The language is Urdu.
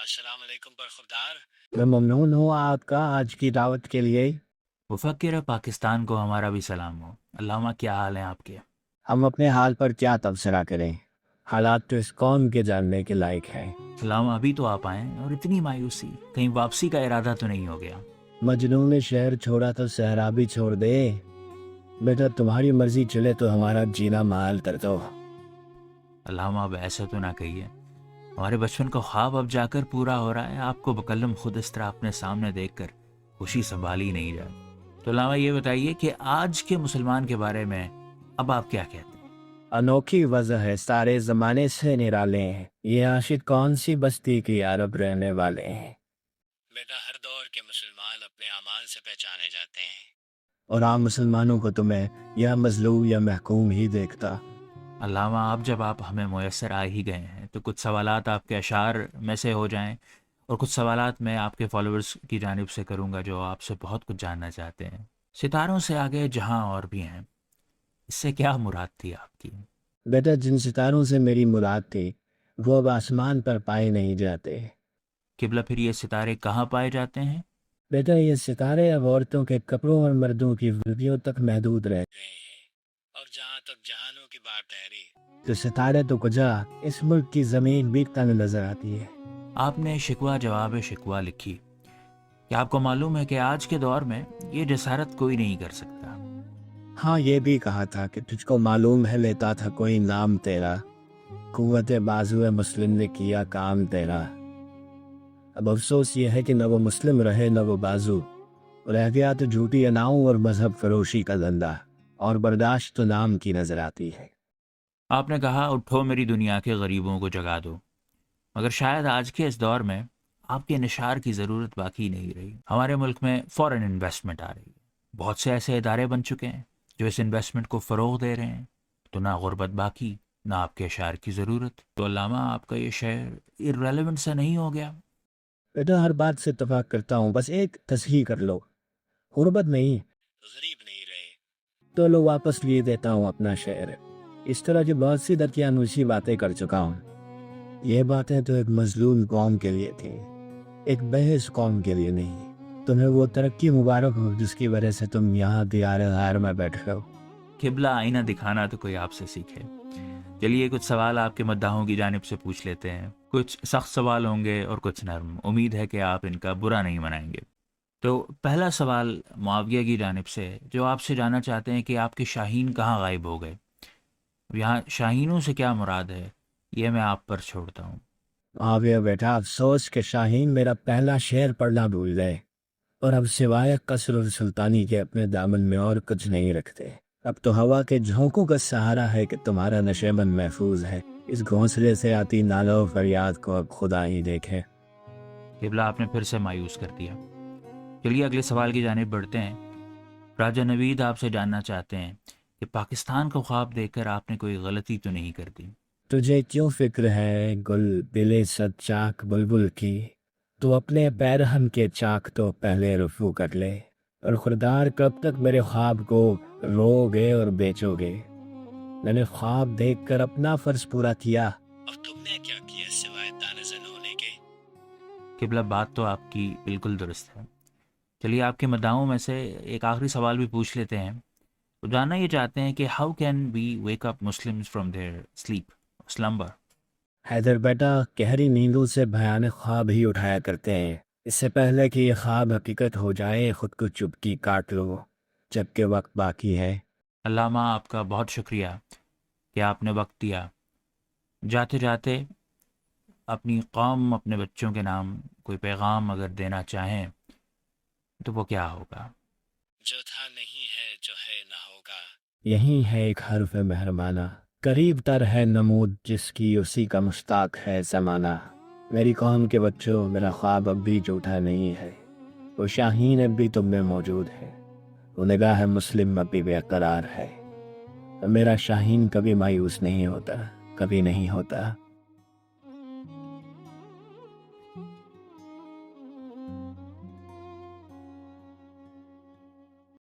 السلام علیکم برخوردار. میں ممنون ہوں آپ کا آج کی دعوت کے لیے. مفکر پاکستان کو ہمارا بھی سلام ہو. علامہ کیا حال ہیں آپ کے؟ ہم اپنے حال پر کیا تبصرہ کریں، حالات تو اس قوم کے جاننے کے لائق ہیں. علامہ ابھی تو آپ آئیں اور اتنی مایوسی، کہیں واپسی کا ارادہ تو نہیں ہو گیا؟ مجنون نے شہر چھوڑا تو صحرا بھی چھوڑ دے. بیٹا تمہاری مرضی چلے تو ہمارا جینا محال کر دو. علامہ اب ایسا تو نہ کہیے، ہمارے بچپن کا خواب اب جا کر پورا ہو رہا ہے. آپ کو بکلم خود اس طرح اپنے سامنے دیکھ کر خوشی سنبھالی نہیں جائے. تو علامہ یہ بتائیے کہ آج کے مسلمان کے بارے میں اب آپ کیا کہتے ہیں؟ انوکھی وضع ہے، سارے زمانے سے نرالے ہیں. یہ عاشق کون سی بستی کی عرب رہنے والے ہیں. بیٹا ہر دور کے مسلمان اپنے اعمال سے پہچانے جاتے ہیں. اور عام مسلمانوں کو تمہیں یا مظلوم یا محکوم ہی دیکھتا. علامہ اب جب آپ ہمیں میسر آ ہی گئے ہیں تو کچھ سوالات آپ کے اشعار میں سے ہو جائیں، اور کچھ سوالات میں آپ کے فالوورز کی جانب سے کروں گا جو آپ سے بہت کچھ جاننا چاہتے ہیں. ستاروں سے آگے جہاں اور بھی ہیں، اس سے کیا مراد تھی آپ کی؟ بیٹا جن ستاروں سے میری مراد تھی وہ اب آسمان پر پائے نہیں جاتے. قبلہ پھر یہ ستارے کہاں پائے جاتے ہیں؟ بیٹا یہ ستارے اب عورتوں کے کپڑوں اور مردوں کی وردیوں تک محدود رہ رہے ہیں اور جہاں تک جہانوں کی بات ٹھہری، تو ستارے تو کجا اس ملک کی زمین بھی تنگ نظر آتی ہے. آپ نے شکوہ جواب شکوہ لکھی کہ آپ کو معلوم ہے کہ آج کے دور میں یہ جسارت کوئی نہیں کر سکتا. ہاں یہ بھی کہا تھا کہ تجھ کو معلوم ہے لیتا تھا کوئی نام تیرا، قوت بازو مسلم نے کیا کام تیرا. اب افسوس یہ ہے کہ نہ وہ مسلم رہے نہ وہ بازو، رہ گیا تو جھوٹی اناؤں اور مذہب فروشی کا دھندا، اور برداشت تو نام کی نظر آتی ہے. آپ نے کہا اٹھو میری دنیا کے غریبوں کو جگا دو، مگر شاید آج کے اس دور میں آپ کے نشار کی ضرورت باقی نہیں رہی. ہمارے ملک میں فورن انویسٹمنٹ آ رہی ہے، بہت سے ایسے ادارے بن چکے ہیں جو اس انویسٹمنٹ کو فروغ دے رہے ہیں، تو نہ غربت باقی نہ آپ کے اشعار کی ضرورت. تو علامہ آپ کا یہ شعر irrelevant سا نہیں ہو گیا؟ بیٹا ہر بات سے اتفاق کرتا ہوں، بس ایک تصحیح کر لو. غربت نہیں غریب نہیں رہے. تو لو واپس لیے دیتا ہوں اپنا شعر. اس طرح کی بہت سی درکیانوسی باتیں کر چکا ہوں. یہ باتیں تو ایک مظلوم قوم کے لیے تھیں، ایک بحث قوم کے لیے نہیں. تمہیں وہ ترقی مبارک ہو جس کی وجہ سے تم یہاں دیار غیر میں بیٹھے ہو. قبلہ آئینہ دکھانا تو کوئی آپ سے سیکھے. چلیے کچھ سوال آپ کے مداحوں کی جانب سے پوچھ لیتے ہیں. کچھ سخت سوال ہوں گے اور کچھ نرم. امید ہے کہ آپ ان کا برا نہیں منائیں گے. تو پہلا سوال معاویہ کی جانب سے، جو آپ سے جاننا چاہتے ہیں کہ آپ کے شاہین کہاں غائب ہو گئے. یہاں شاہینوں سے کیا مراد ہے یہ میں آپ پر چھوڑتا ہوں. آوے بیٹا افسوس کہ شاہین میرا پہلا شعر پڑھنا بھول گئے، اور اب سوائے قصر اور سلطانی کے اپنے دامن میں اور کچھ نہیں رکھتے. اب تو ہوا کے جھونکوں کا سہارا ہے کہ تمہارا نشیبند محفوظ ہے. اس گھونسلے سے آتی نالو فریاد کو اب خدا ہی دیکھے. قبلہ آپ نے پھر سے مایوس کر دیا. چلیے اگلے سوال کی جانب بڑھتے ہیں. راجہ نوید آپ سے جاننا چاہتے ہیں کہ پاکستان کو خواب دیکھ کر آپ نے کوئی غلطی تو نہیں کر دی. تجھے کیوں فکر ہے گل دل صد چاک بلبل کی، تو اپنے پیرہن کے چاک تو پہلے رفو کر لے. اور خردار کب تک میرے خواب کو رو گے اور بیچو گے. میں نے خواب دیکھ کر اپنا فرض پورا کیا. اب تم نے کیا کیا سوائے دانزن ہونے کے؟ قبلہ بات تو آپ کی بالکل درست ہے. چلیے آپ کے مداحوں میں سے ایک آخری سوال بھی پوچھ لیتے ہیں. وہ جاننا یہ چاہتے ہیں کہ how can we wake up Muslims from their sleep slumber. Haider بیٹا گہری نیندوں سے بھیانک خواب ہی اٹھایا کرتے ہیں. اس سے پہلے کہ یہ خواب حقیقت ہو جائے خود کو چپکی کاٹ لو جبکہ وقت باقی ہے. علامہ آپ کا بہت شکریہ کہ آپ نے وقت دیا. جاتے جاتے اپنی قوم اپنے بچوں کے نام کوئی پیغام اگر دینا چاہیں تو وہ کیا ہوگا؟ جو تھا نہیں ہے، جو ہے نہ ہوگا. یہی ہے ایک حرف مہربانہ، قریب تر ہے نمود جس کی اسی کا مشتاق ہے زمانہ. میری قوم کے بچوں میرا خواب اب بھی جھوٹا نہیں ہے. وہ شاہین اب بھی تم میں موجود ہے. وہ نگاہ مسلم اب بھی بے قرار ہے. میرا شاہین کبھی مایوس نہیں ہوتا، کبھی نہیں ہوتا.